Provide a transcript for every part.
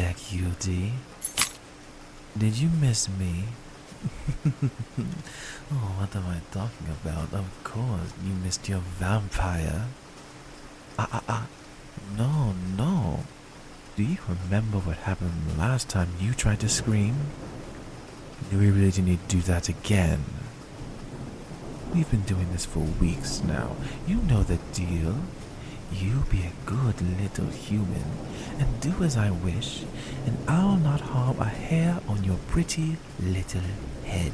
there, cutie. Did you miss me? Oh, what am I talking about? Of course, you missed your vampire. No. Do you remember what happened last time you tried to scream? Do we really need to do that again? We've been doing this for weeks now. You know the deal. You be a good little human and do as I wish, and I'll not harm a hair on your pretty little head.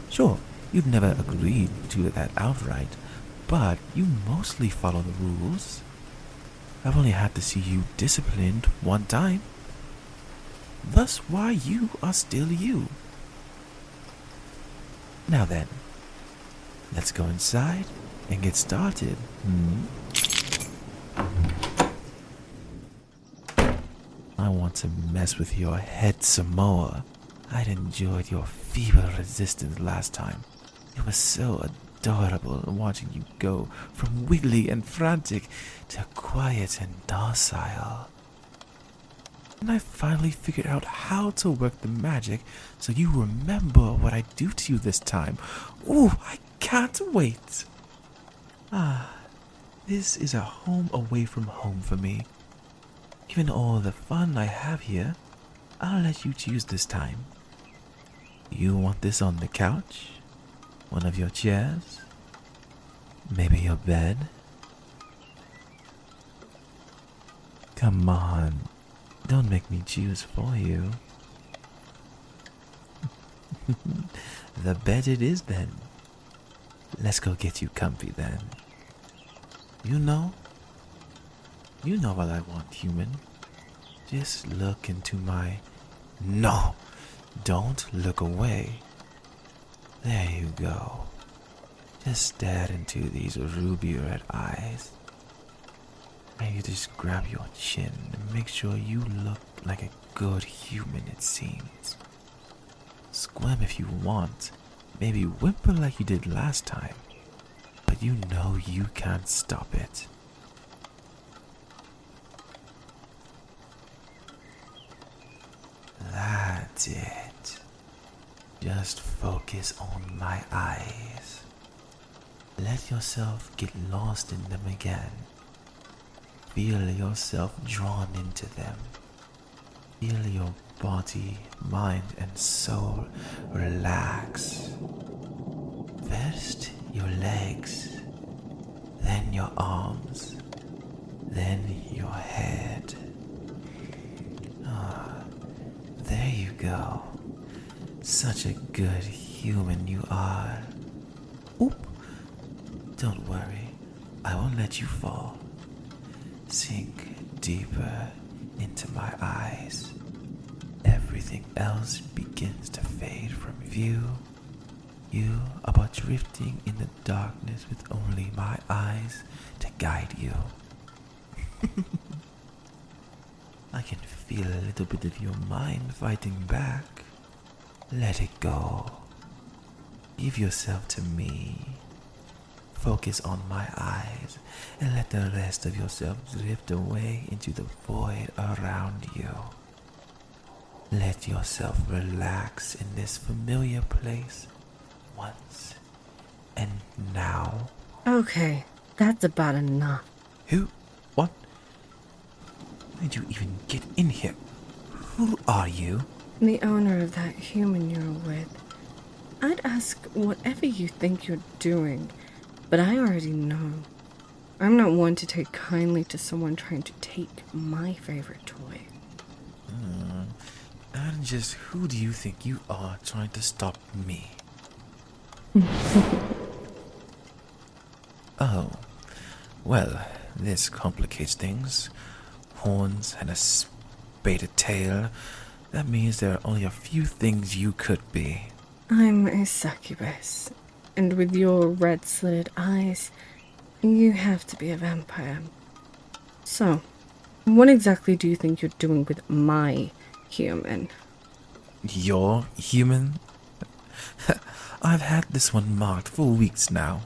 Sure, you've never agreed to that outright, but you mostly follow the rules. I've only had to see you disciplined one time. Thus why you are still you. Now then, let's go inside and get started. I want to mess with your head some more. I'd enjoyed your feeble resistance last time. It was so adorable watching you go from wiggly and frantic to quiet and docile. And I finally figured out how to work the magic so you remember what I do to you this time. Ooh, I can't wait. This is a home away from home for me. Given all the fun I have here, I'll let you choose this time. You want this on the couch? One of your chairs? Maybe your bed? Come on, don't make me choose for you. The bed it is then. Let's go get you comfy then. You know what I want, human. Just look into my... No! Don't look away. There you go. Just stare into these ruby red eyes. And you just grab your chin and make sure you look like a good human, it seems. Squirm if you want. Maybe whimper like you did last time. But you know you can't stop it. That's it. Just focus on my eyes. Let yourself get lost in them again. Feel yourself drawn into them. Feel your body, mind, and soul relax. First, your legs, then your arms, then your head. There you go. Such a good human you are. Oop! Don't worry, I won't let you fall. Sink deeper into my eyes. Everything else begins to fade from view. You are but drifting in the darkness with only my eyes to guide you. I can feel a little bit of your mind fighting back. Let it go. Give yourself to me. Focus on my eyes and let the rest of yourself drift away into the void around you. Let yourself relax in this familiar place once and now. Okay, that's about enough. Who? What? How did you even get in here? Who are you? The owner of that human you're with. I'd ask whatever you think you're doing, but I already know. I'm not one to take kindly to someone trying to take my favorite toy. And just who do you think you are trying to stop me? Oh, well, this complicates things. Horns and a spaded tail. That means there are only a few things you could be. I'm a succubus, and with your red-slitted eyes, you have to be a vampire. So, what exactly do you think you're doing with my human? Your human? I've had this one marked for weeks now.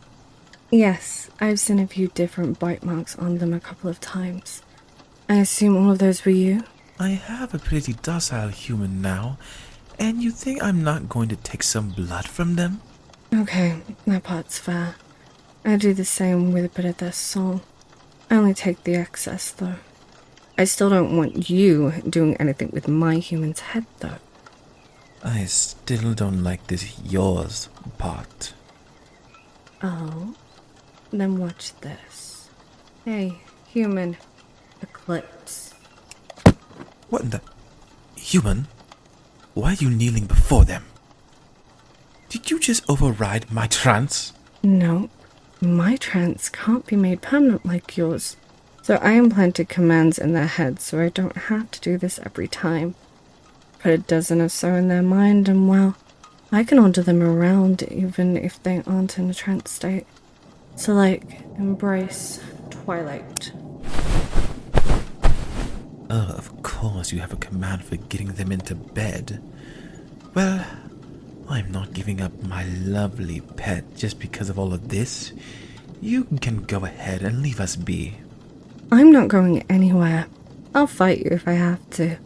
Yes, I've seen a few different bite marks on them a couple of times. I assume all of those were you? I have a pretty docile human now, and you think I'm not going to take some blood from them? Okay, that part's fair. I do the same with a bit of their soul. I only take the excess, though. I still don't want you doing anything with my human's head, though. I still don't like this yours part. Oh? Then watch this. Hey, human. Eclipse. What in the... Human? Why are you kneeling before them? Did you just override my trance? No, my trance can't be made permanent like yours. So I implanted commands in their heads so I don't have to do this every time. Put a dozen or so in their mind and, well, I can order them around even if they aren't in a trance state. So, like, embrace Twilight. Oh, of course you have a command for getting them into bed. Well, I'm not giving up my lovely pet just because of all of this. You can go ahead and leave us be. I'm not going anywhere. I'll fight you if I have to.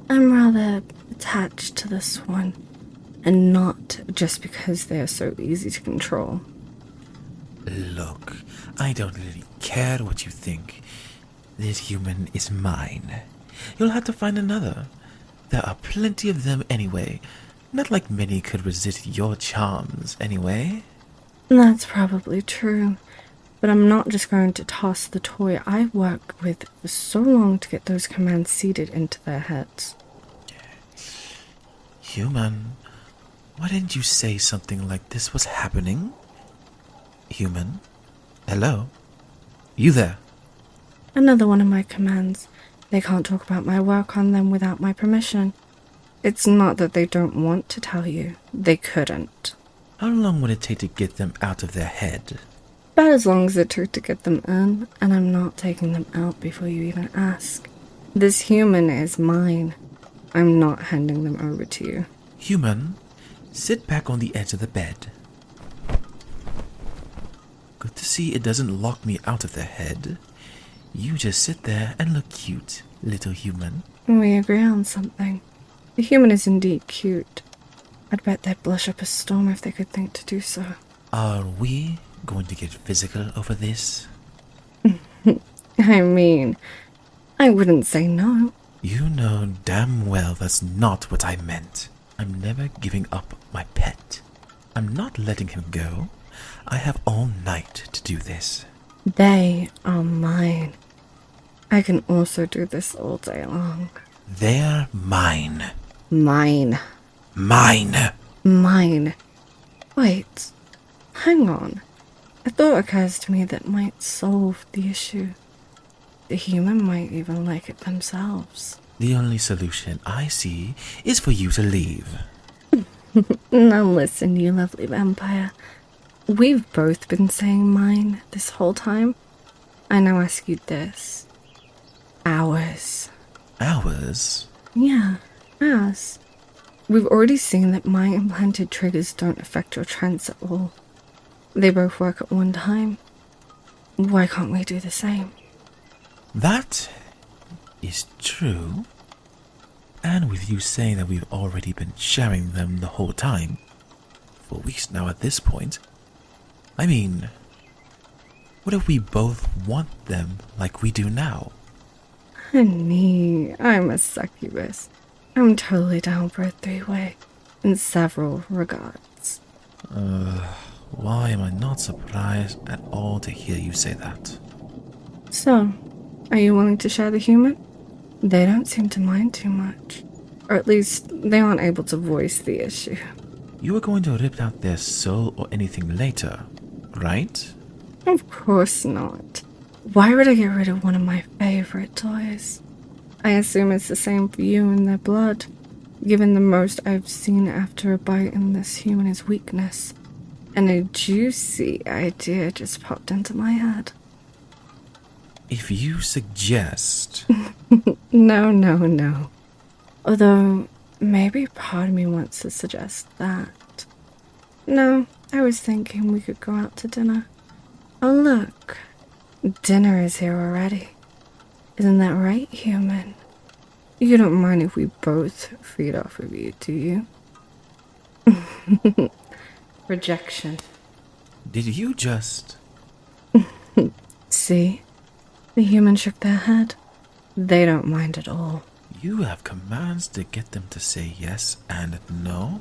I'm rather attached to this one, and not just because they are so easy to control. Look, I don't really care what you think. This human is mine. You'll have to find another. There are plenty of them anyway. Not like many could resist your charms anyway. That's probably true. But I'm not just going to toss the toy I worked with for so long to get those commands seeded into their heads. Human, why didn't you say something like this was happening? Human? Hello? You there? Another one of my commands. They can't talk about my work on them without my permission. It's not that they don't want to tell you. They couldn't. How long would it take to get them out of their head? About as long as it took to get them in, and I'm not taking them out before you even ask. This human is mine. I'm not handing them over to you. Human, sit back on the edge of the bed. Good to see it doesn't lock me out of their head. You just sit there and look cute, little human. We agree on something. The human is indeed cute. I'd bet they'd blush up a storm if they could think to do so. Are we going to get physical over this? I mean, I wouldn't say no. You know damn well that's not what I meant. I'm never giving up my pet. I'm not letting him go. I have all night to do this. They are mine. I can also do this all day long. They're mine. Mine. Mine. Mine. Wait. Hang on. A thought occurs to me that might solve the issue. The human might even like it themselves. The only solution I see is for you to leave. Now listen, you lovely vampire. We've both been saying mine this whole time. I now ask you this. Ours. Ours? Yeah, ours. We've already seen that my implanted triggers don't affect your trance at all. They both work at one time. Why can't we do the same? That is true. And with you saying that we've already been sharing them the whole time, for weeks now at this point, I mean, what if we both want them like we do now? Honey, I'm a succubus. I'm totally down for a three-way, in several regards. Why am I not surprised at all to hear you say that? So, are you willing to share the human? They don't seem to mind too much. Or at least, they aren't able to voice the issue. You are going to rip out their soul or anything later, right? Of course not. Why would I get rid of one of my favorite toys? I assume it's the same for you and their blood, given the most I've seen after a bite in this human is weakness. And a juicy idea just popped into my head. If you suggest... No. Although, maybe part of me wants to suggest that. No, I was thinking we could go out to dinner. Oh look, dinner is here already. Isn't that right, human? You don't mind if we both feed off of you, do you? Rejection. Did you just... See? The human shook their head. They don't mind at all. You have commands to get them to say yes and no?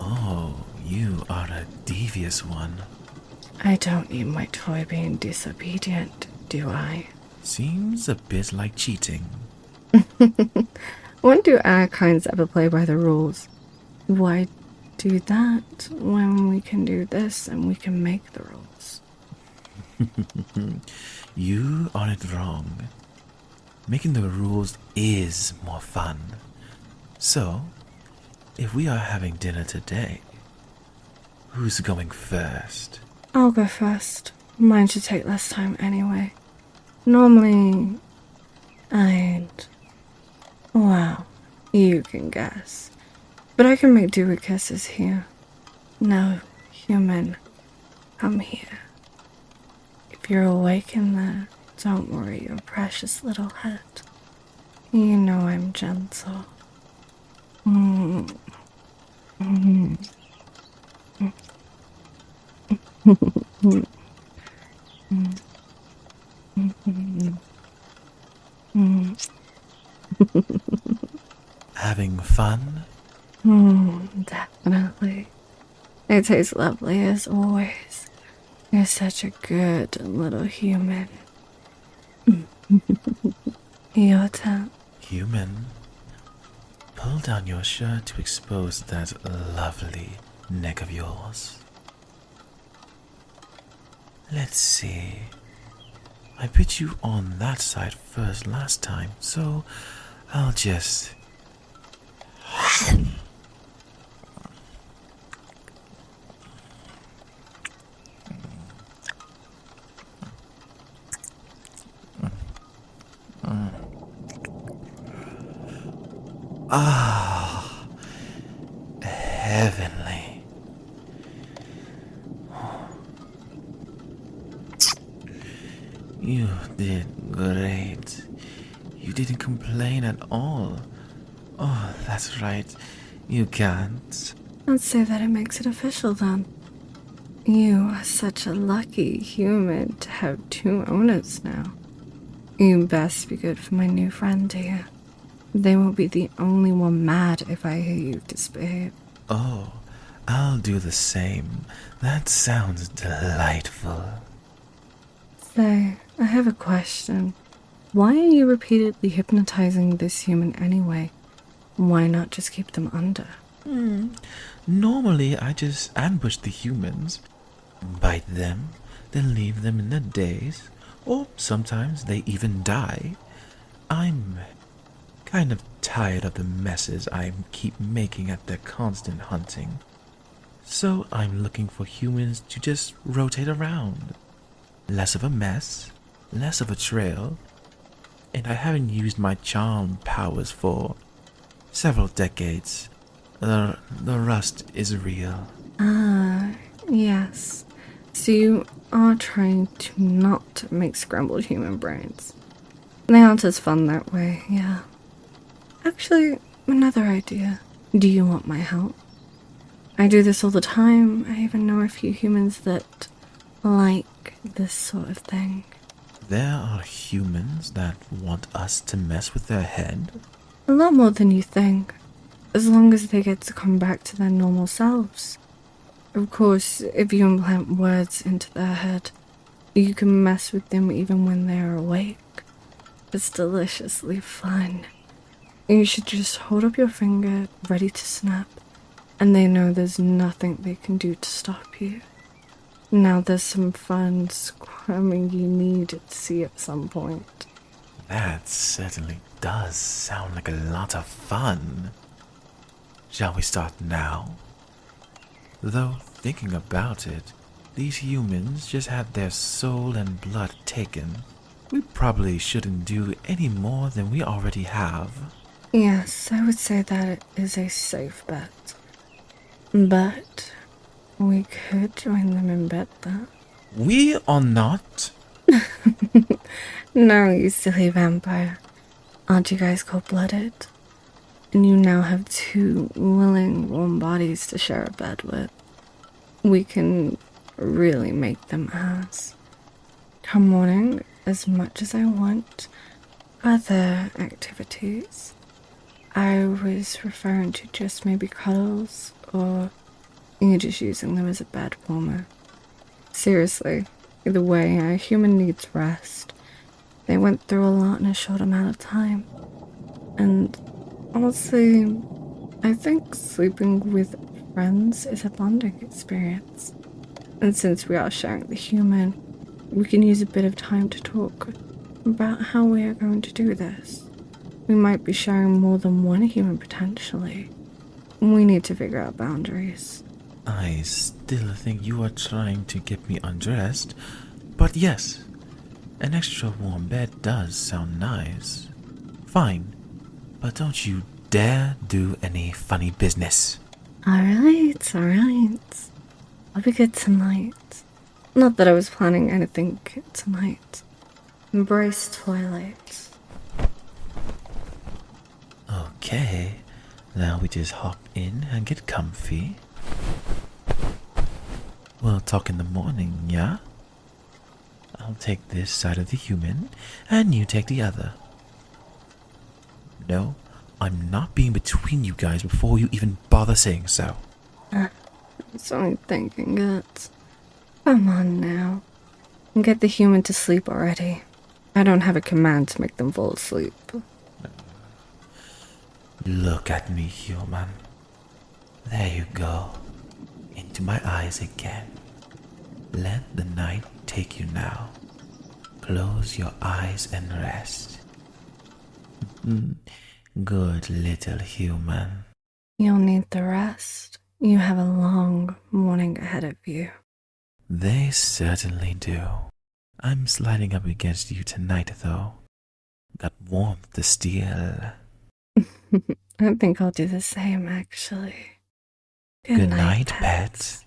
Oh, you are a devious one. I don't need my toy being disobedient, do I? Seems a bit like cheating. When do our kinds ever play by the rules? Why do that when we can do this and we can make the rules? You aren't wrong. Making the rules is more fun. So, if we are having dinner today, who's going first? I'll go first. Mine should take less time anyway. Normally, well, you can guess. But I can make do with kisses here. No, human, come here. If you're awake in there, don't worry your precious little head. You know I'm gentle. Having fun? Definitely. It tastes lovely as always. You're such a good little human. Your turn. Human, pull down your shirt to expose that lovely neck of yours. Let's see. I put you on that side first last time, so I'll just... Ah, heavenly. You did great. You didn't complain at all. Oh, that's right. You can't. Let's say that it makes it official then. You are such a lucky human to have two owners now. You best be good for my new friend here. They won't be the only one mad if I hear you disbehave. Oh, I'll do the same. That sounds delightful. So, I have a question. Why are you repeatedly hypnotizing this human anyway? Why not just keep them under? Normally, I just ambush the humans, bite them, then leave them in their daze, or sometimes they even die. I'm kind of tired of the messes I keep making at their constant hunting. So I'm looking for humans to just rotate around. Less of a mess, less of a trail, and I haven't used my charm powers for several decades. The rust is real. Yes. So you are trying to not make scrambled human brains. They aren't as fun that way, yeah. Actually, another idea. Do you want my help? I do this all the time. I even know a few humans that like this sort of thing. There are humans that want us to mess with their head? A lot more than you think. As long as they get to come back to their normal selves. Of course, if you implant words into their head, you can mess with them even when they are awake. It's deliciously fun. You should just hold up your finger, ready to snap, and they know there's nothing they can do to stop you. Now there's some fun squirming you need to see at some point. That certainly does sound like a lot of fun. Shall we start now? Though, thinking about it, these humans just had their soul and blood taken. We probably shouldn't do any more than we already have. Yes, I would say that it is a safe bet. But we could join them in bed then. We are not. No, you silly vampire. Aren't you guys cold-blooded? And you now have two willing, warm bodies to share a bed with. We can really make them ours. Come morning, as much as I want other activities. I was referring to just maybe cuddles, or you're just using them as a bed warmer. Seriously, either way, a human needs rest. They went through a lot in a short amount of time. And honestly, I think sleeping with friends is a bonding experience. And since we are sharing the human, we can use a bit of time to talk about how we are going to do this. We might be sharing more than one human potentially. We need to figure out boundaries. I still think you are trying to get me undressed, but yes, an extra warm bed does sound nice. Fine, but don't you dare do any funny business. Alright. I'll be good tonight. Not that I was planning anything tonight. Embrace twilight. Okay, now we just hop in and get comfy. We'll talk in the morning, yeah? I'll take this side of the human, and you take the other. No, I'm not being between you guys before you even bother saying so. I was only thinking it. Come on now. Get the human to sleep already. I don't have a command to make them fall asleep. Look at me, human. There you go. Into my eyes again. Let the night take you now. Close your eyes and rest. Good little human. You'll need the rest. You have a long morning ahead of you. They certainly do. I'm sliding up against you tonight, though. Got warmth to steal. I think I'll do the same, actually. Good night, pets.